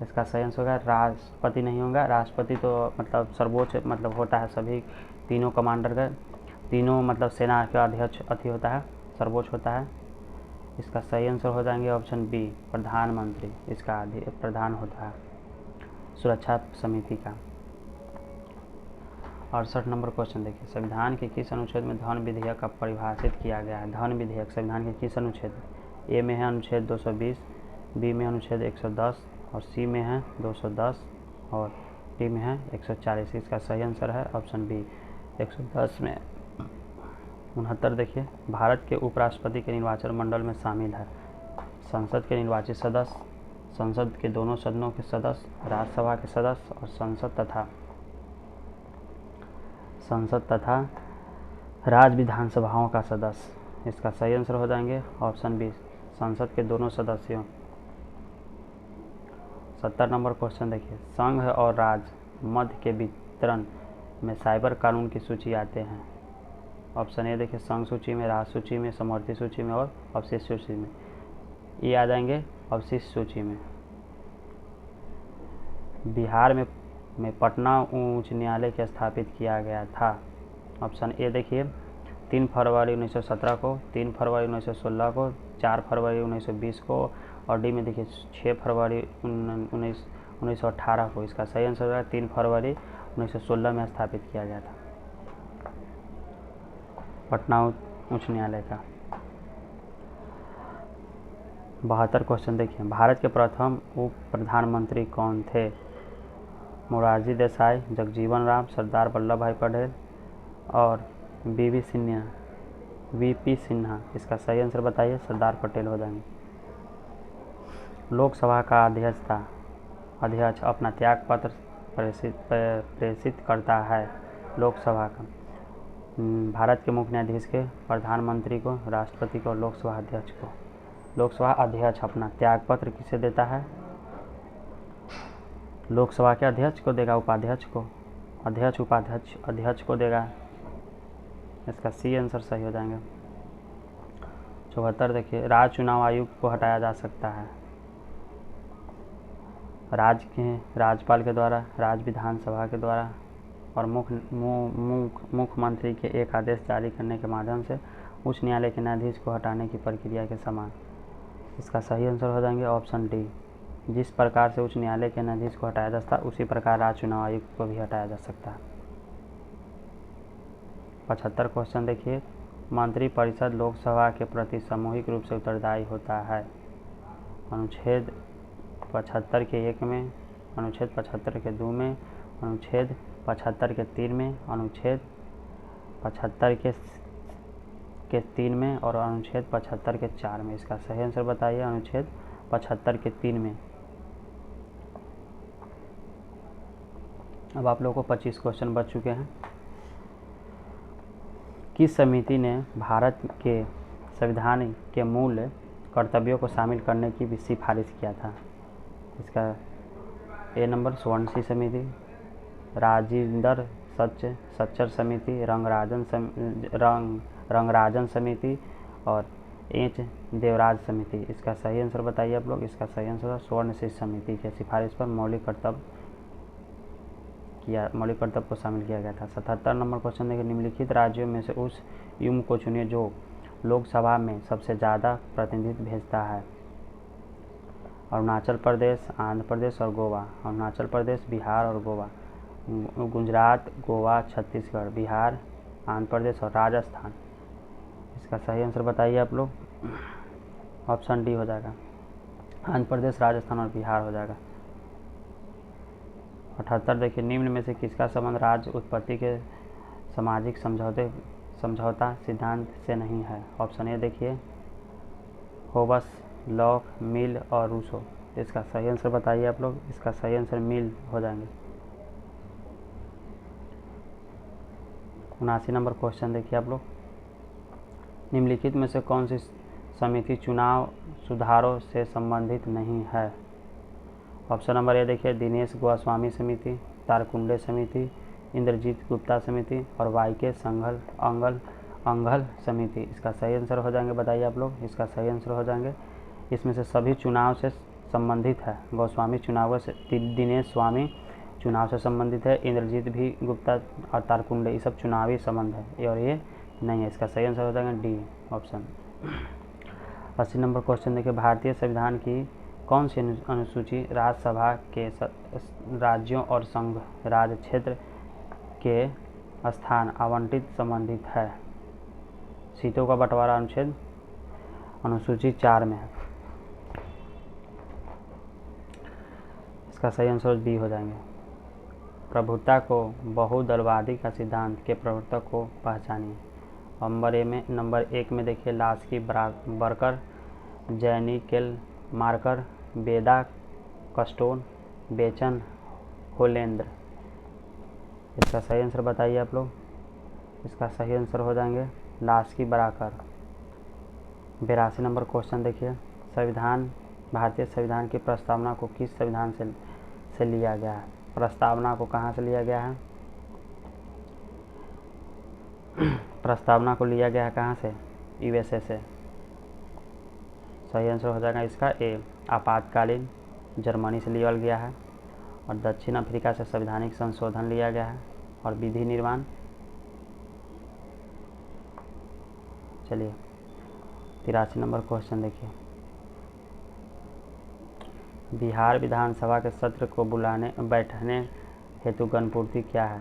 इसका सही आंसर होगा राष्ट्रपति नहीं होगा। राष्ट्रपति तो मतलब सर्वोच्च मतलब होता है, सभी तीनों कमांडर का, तीनों मतलब सेना का अध्यक्ष होता है, सर्वोच्च होता है। इसका सही आंसर हो जाएंगे ऑप्शन बी, प्रधानमंत्री इसका प्रधान होता है सुरक्षा समिति का। 68 नंबर क्वेश्चन देखिए, संविधान के किस अनुच्छेद में धन विधेयक का परिभाषित किया गया है? धन विधेयक संविधान के किस अनुच्छेद में? ए में है अनुच्छेद 220, बी में अनुच्छेद 110 और सी में है 210 और डी में है 140। इसका सही आंसर है ऑप्शन बी 110 में 69। देखिए भारत के उपराष्ट्रपति के निर्वाचन मंडल में शामिल है संसद के निर्वाचित सदस्य, संसद के दोनों सदनों के सदस्य, राज्यसभा के सदस्य और संसद तथा राज्य विधानसभाओं का सदस्य। इसका सही आंसर हो जाएंगे ऑप्शन बी, संसद के दोनों सदस्यों। 70 नंबर क्वेश्चन देखिए, संघ और राज्य मध्य के वितरण में साइबर कानून की सूची आते हैं। ऑप्शन ए देखिए संघ सूची में, राज्य सूची में, समवर्ती सूची में और अवशिष्ट सूची में। ये आ जाएंगे अवशिष्ट सूची में। बिहार में पटना उच्च न्यायालय के स्थापित किया गया था। ऑप्शन ए देखिए 3 फरवरी 1917 को, 3 फरवरी 1916 को, 4 फरवरी 1920 को और डी में देखिए 6 फरवरी 1918 को। इसका सही आंसर है 3 फरवरी 1916 में स्थापित किया गया था पटना उच्च न्यायालय का। 72 क्वेश्चन देखिए, भारत के प्रथम उप प्रधानमंत्री कौन थे? मोरारजी देसाई, जगजीवन राम, सरदार वल्लभ भाई पटेल और वीपी सिन्हा। इसका सही आंसर बताइए। सरदार पटेल हो जाएंगे। लोकसभा का अध्यक्ष अपना त्याग पत्र प्रेषित करता है। लोकसभा का भारत के मुख्य न्यायाधीश के, प्रधानमंत्री को, राष्ट्रपति को, लोकसभा अध्यक्ष को। लोकसभा अध्यक्ष अपना त्याग पत्र किसे देता है? लोकसभा के अध्यक्ष को देगा, उपाध्यक्ष को, अध्यक्ष उपाध्यक्ष अध्यक्ष को देगा। इसका सी आंसर सही हो जाएंगे। 74 देखिए, राज्य चुनाव आयुक्त को हटाया जा सकता है राज्य के राज्यपाल के द्वारा, राज्य विधानसभा के द्वारा और मुख्यमंत्री के एक आदेश जारी करने के माध्यम से उच्च न्यायालय के न्यायाधीश को हटाने की प्रक्रिया के समान। इसका सही आंसर हो जाएंगे ऑप्शन डी। जिस प्रकार से उच्च न्यायालय के न्यायाधीश को हटाया जा सकता है उसी प्रकार राज्य चुनाव आयुक्त को भी हटाया जा सकता है। 75 क्वेश्चन देखिए, मंत्रिपरिषद लोकसभा के प्रति सामूहिक रूप से उत्तरदायी होता है। अनुच्छेद 75 के 1 में, अनुच्छेद 75 के 2 में, अनुच्छेद 75 के 3 में, अनुच्छेद 75 के 3 में और अनुच्छेद 75 के 4 में। इसका सही आंसर बताइए। अनुच्छेद 75 के 3 में। अब आप लोगों को 25 क्वेश्चन बच चुके हैं। किस समिति ने भारत के संविधान के मूल कर्तव्यों को शामिल करने की भी सिफारिश किया था? इसका ए नंबर सोवर्णसी समिति, राजिंदर सच्चर समिति, रंगराजन समिति और एच देवराज समिति। इसका सही आंसर बताइए आप लोग। इसका सही आंसर स्वर्ण शिष्य समिति के सिफारिश पर मौलिक कर्तव्य को शामिल किया गया था। 77 नंबर क्वेश्चन देखिए, निम्नलिखित राज्यों में से उस युग्म को चुनिए जो लोकसभा में सबसे ज़्यादा प्रतिनिधित्व भेजता है। अरुणाचल प्रदेश, आंध्र प्रदेश और गोवा। अरुणाचल प्रदेश, बिहार और गोवा। गुजरात, गोवा, छत्तीसगढ़, बिहार, आंध्र प्रदेश और राजस्थान। इसका सही आंसर बताइए आप लोग। ऑप्शन डी हो जाएगा, आंध्र प्रदेश, राजस्थान और बिहार हो जाएगा। 78 देखिए, निम्न में से किसका संबंध राज्य उत्पत्ति के सामाजिक समझौता सिद्धांत से नहीं है। ऑप्शन ए देखिए, होबस, लॉक, मिल और रूसो। इसका सही आंसर बताइए आप लोग। इसका सही आंसर मिल हो जाएंगे। 79 नंबर क्वेश्चन देखिए आप लोग, निम्नलिखित में से कौन सी समिति चुनाव सुधारों से संबंधित नहीं है। ऑप्शन नंबर ए देखिए, दिनेश गोस्वामी समिति, तारकुंडे समिति, इंद्रजीत गुप्ता समिति और वाईके अंगल समिति। इसका सही आंसर हो जाएंगे, बताइए आप लोग। इसका सही आंसर हो जाएंगे, इसमें से सभी चुनाव से संबंधित है। गोस्वामी चुनाव से, दिनेश स्वामी चुनाव से संबंधित है, इंद्रजीत भी गुप्ता और तारकुंडे ये सब चुनावी संबंध है, और ये नहीं है। इसका सही आंसर हो जाएगा डी ऑप्शन। 80 नंबर क्वेश्चन देखिए, भारतीय संविधान की कौन सी अनुसूची राज्यसभा के राज्यों और संघ राज्य क्षेत्र के स्थान आवंटित संबंधित है। सीटों का बंटवारा अनुच्छेद अनुसूची 4 में है। इसका सही आंसर बी हो जाएंगे। प्रभुता को बहुदलवादी का सिद्धांत के प्रवर्तक को पहचानिए। नंबर 1 में देखिए, लास्की बर्कर, जैनिकेल मार्कर, बेदा कस्टोन, बेचन होलेंद्र। इसका सही आंसर बताइए आप लोग। इसका सही आंसर हो जाएंगे लास्की बराकर। 82 नंबर क्वेश्चन देखिए, भारतीय संविधान की प्रस्तावना को किस संविधान से लिया गया है। प्रस्तावना को कहाँ से लिया गया है। प्रस्तावना को लिया गया है कहाँ से, यूएसए से। सही आंसर हो जाएगा इसका ए, आपातकालीन जर्मनी से लिया गया है। और दक्षिण अफ्रीका से संवैधानिक संशोधन लिया गया है। और विधि निर्माण, चलिए 83 नंबर क्वेश्चन देखिए, बिहार विधानसभा के सत्र को बैठने हेतु गणपूर्ति क्या है।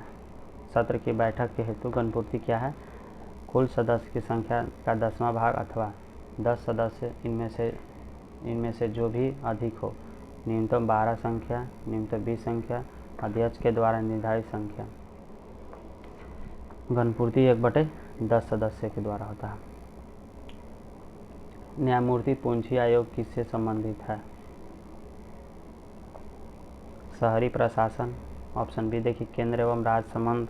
सत्र की बैठक के हेतु गणपूर्ति क्या है। कुल सदस्य की संख्या का 10वां भाग अथवा 10 सदस्य, इनमें से जो भी अधिक हो। न्यूनतम 12 संख्या, न्यूनतम 20 संख्या, अध्यक्ष के द्वारा निर्धारित संख्या। गणपूर्ति 1/10 सदस्य के द्वारा होता है। न्यायमूर्ति पूंछी आयोग किससे संबंधित है। शहरी प्रशासन। ऑप्शन बी देखिए, केंद्र एवं राज्य संबंध।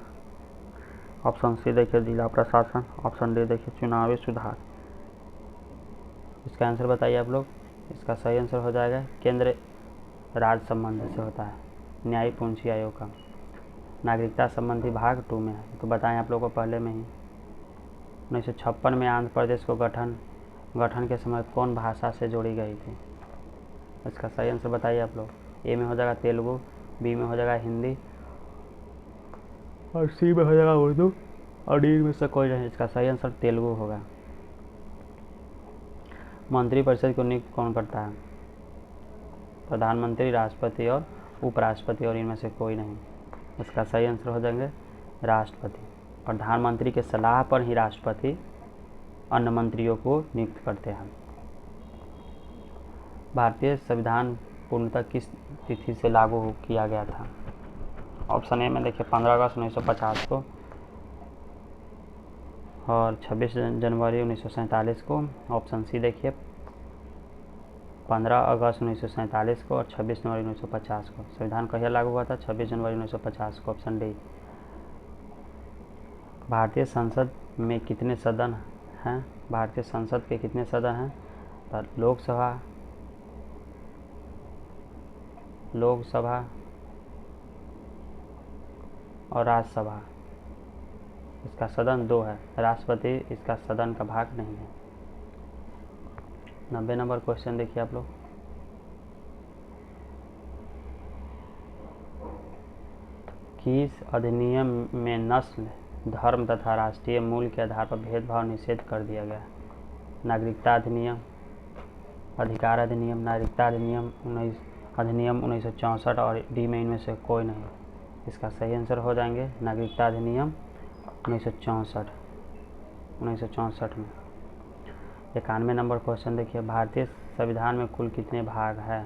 ऑप्शन सी देखिए, जिला प्रशासन। ऑप्शन डी देखिए, चुनावी सुधार। इसका आंसर बताइए आप लोग। इसका सही आंसर हो जाएगा केंद्र राज्य संबंध से होता है, न्यायिक पूंछी आयोग का। नागरिकता संबंधी भाग 2 में है, तो बताएं आप लोगों को पहले में ही। 1956 में आंध्र प्रदेश को गठन के समय कौन भाषा से जोड़ी गई थी। इसका सही आंसर बताइए आप लोग। ए में हो जाएगा तेलुगु, बी में हो जाएगा हिंदी और सी में हो जाएगा उर्दू और डी में से कोई नहीं। इसका सही आंसर तेलुगु होगा। मंत्रिपरिषद को नियुक्त कौन करता है। प्रधानमंत्री, राष्ट्रपति और उपराष्ट्रपति, और इनमें से कोई नहीं। इसका सही आंसर हो जाएंगे राष्ट्रपति। प्रधानमंत्री के सलाह पर ही राष्ट्रपति अन्य मंत्रियों को नियुक्त करते हैं। भारतीय संविधान पूर्णतः किस तिथि से लागू किया गया था। ऑप्शन ए में देखिए 15 अगस्त 1950 को और 26 जनवरी 1947 को। ऑप्शन सी देखिए 15 अगस्त 1947 को और 26 जनवरी 1950 को। संविधान कहिया लागू हुआ था, 26 जनवरी 1950 को। Option D. भारतीय संसद में कितने सदन हैं। भारतीय संसद के कितने सदन हैं। तो लोकसभा और राज्यसभा इसका सदन 2 है। राष्ट्रपति इसका सदन का भाग नहीं है। 90 नंबर क्वेश्चन देखिए आप लोग। किस अधिनियम में नस्ल, धर्म तथा राष्ट्रीय मूल के आधार पर भेदभाव निषेध कर दिया गया? नागरिकता अधिनियम, अधिकार अधिनियम, नागरिकता अधिनियम 1964 और डी में इनमें से कोई नहीं। इसका सही आंसर हो जाएंगे नागरिकता अधिनियम 1964 में। 91 नंबर क्वेश्चन देखिए। भारतीय संविधान में कुल कितने भाग है?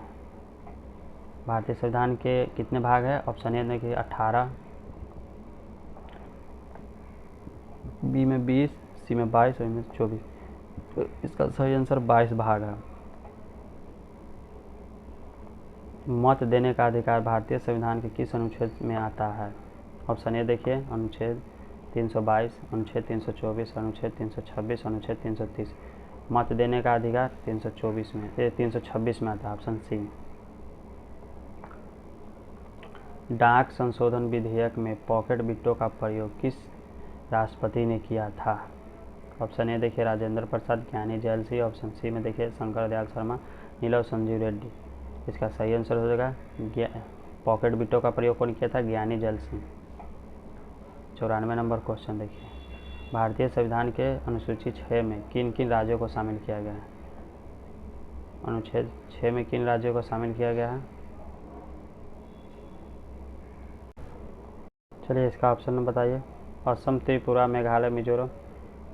भारतीय संविधान के कितने भाग है? ऑप्शन ए देखिए 18, बी में 20, सी में 22 और में 24। तो इसका सही आंसर 22 भाग है। मत देने का अधिकार भारतीय संविधान के किस अनुच्छेद में आता है? ऑप्शन ए देखिए अनुच्छेद 322, अनुच्छेद 324, अनुच्छेद 326, अनुच्छेद 330। मत देने का अधिकार 326 में आता है, ऑप्शन सी। डाक संशोधन विधेयक में पॉकेट बिट्टों का प्रयोग किस राष्ट्रपति ने किया था? ऑप्शन ए देखिए राजेंद्र प्रसाद, ज्ञानी जैल सिंह। ऑप्शन सी में देखिए शंकर दयाल शर्मा, नीलम संजीव रेड्डी। इसका सही आंसर हो जाएगा पॉकेट बिट्टों का प्रयोग कौन किया था? ज्ञानी जैल सिंह। 94 नंबर क्वेश्चन देखिए। भारतीय संविधान के अनुसूची 6 में किन किन राज्यों को शामिल किया गया है? अनुच्छेद 6 में किन राज्यों को शामिल किया गया है? चलिए इसका ऑप्शन बताइए। असम, त्रिपुरा, मेघालय, मिजोरम।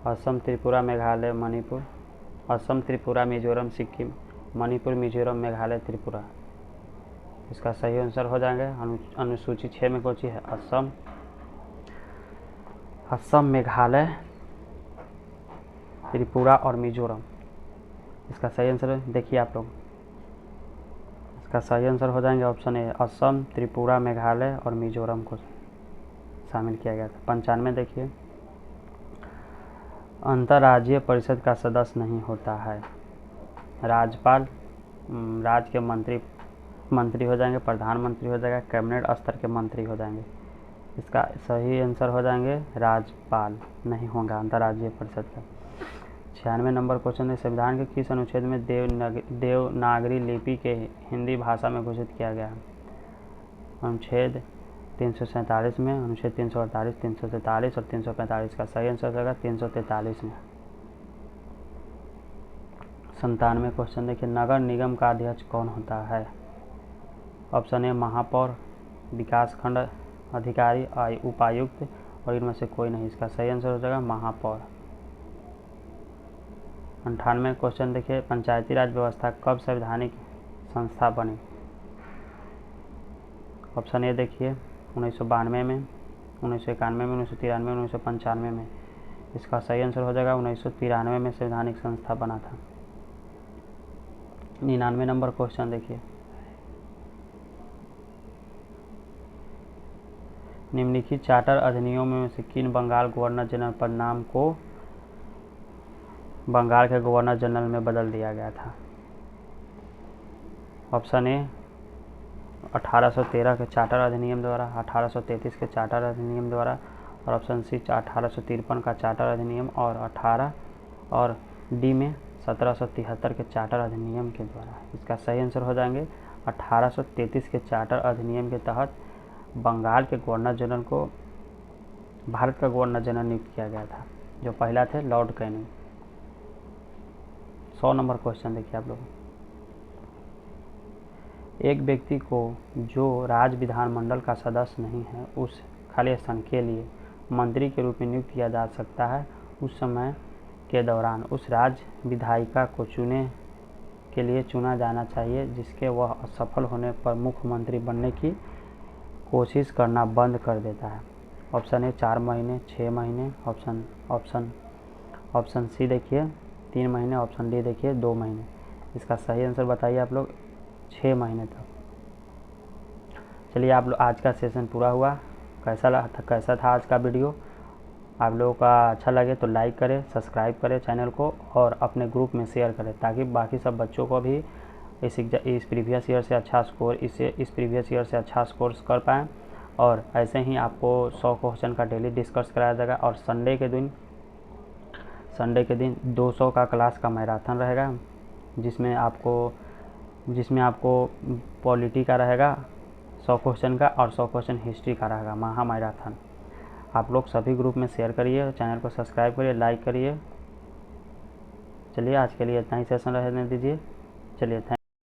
असम, त्रिपुरा, मेघालय, मणिपुर। असम, त्रिपुरा, मिजोरम, सिक्किम। मणिपुर, मिजोरम, मेघालय, त्रिपुरा। इसका सही आंसर हो जाएंगे अनुसूची 6 में कौन सी है? असम, मेघालय, त्रिपुरा और मिजोरम। इसका सही आंसर देखिए आप लोग। इसका सही आंसर हो जाएंगे ऑप्शन ए, असम, त्रिपुरा, मेघालय और मिजोरम को शामिल किया गया था। 95 देखिए। अंतर्राज्यीय परिषद का सदस्य नहीं होता है। राज्यपाल, राज्य के मंत्री हो जाएंगे, प्रधानमंत्री हो जाएगा, कैबिनेट स्तर के मंत्री हो जाएंगे। इसका सही आंसर हो जाएंगे राज्यपाल नहीं होगा अंतर्राज्यीय परिषद का। 96 नंबर क्वेश्चन है। संविधान के किस अनुच्छेद में देवनागरी लिपि के हिंदी भाषा में घोषित किया गया है? अनुच्छेद 347 में, अनुच्छेद 348, 343 और 345। का सही आंसर होगा 343 में। 97 क्वेश्चन देखिए। नगर निगम का अध्यक्ष कौन होता है? ऑप्शन ए महापौर, विकासखंड अधिकारी, उपायुक्त और इनमें से कोई नहीं। इसका सही आंसर हो जाएगा महापौर। 98 क्वेश्चन देखिए। पंचायती राज व्यवस्था कब संवैधानिक संस्था बनी? ऑप्शन ए देखिए 1992 में, 1991 में, 1993 में, 1995 में। इसका सही आंसर हो जाएगा 1993 में संवैधानिक संस्था बना था। 99 नंबर क्वेश्चन देखिए। निम्नलिखित चार्टर अधिनियमों में से किन बंगाल गवर्नर जनरल पद नाम को बंगाल के गवर्नर जनरल में बदल दिया गया था? ऑप्शन ए 1813 के चार्टर अधिनियम द्वारा, 1833 के चार्टर अधिनियम द्वारा और ऑप्शन सी 1853 का चार्टर अधिनियम और डी में 1773 के चार्टर अधिनियम के द्वारा। इसका सही आंसर हो जाएंगे 1833 के चार्टर अधिनियम के तहत बंगाल के गवर्नर जनरल को भारत का गवर्नर जनरल नियुक्त किया गया था। जो पहला थे लॉर्ड कैनिंग। 100 नंबर क्वेश्चन देखिए आप लोग। एक व्यक्ति को जो राज्य विधानमंडल का सदस्य नहीं है उस खाली स्थान के लिए मंत्री के रूप में नियुक्त किया जा सकता है। उस समय के दौरान उस राज्य विधायिका को चुने के लिए चुना जाना चाहिए जिसके वह असफल होने पर मुख्यमंत्री बनने की कोशिश करना बंद कर देता है। ऑप्शन ए 4 महीने, 6 महीने, ऑप्शन सी देखिए 3 महीने, ऑप्शन डी देखिए 2 महीने। इसका सही आंसर बताइए आप लोग 6 महीने तक। चलिए आप लोग आज का सेशन पूरा हुआ। कैसा था आज का वीडियो? आप लोगों का अच्छा लगे तो लाइक करें, सब्सक्राइब करें चैनल को और अपने ग्रुप में शेयर करें ताकि बाकी सब बच्चों को भी इस प्रीवियस ईयर से अच्छा स्कोर कर पाएँ और ऐसे ही आपको 100 क्वेश्चन का डेली डिस्कस कराया जाएगा। और संडे के दिन 200 का क्लास का मैराथन रहेगा, जिसमें आपको पॉलिटी का रहेगा 100 क्वेश्चन का और 100 क्वेश्चन हिस्ट्री का रहेगा, महा मैराथन। आप लोग सभी ग्रुप में शेयर करिए, चैनल को सब्सक्राइब करिए, लाइक करिए। चलिए आज के लिए इतना ही सेशन रहने दीजिए। चलिए थैंक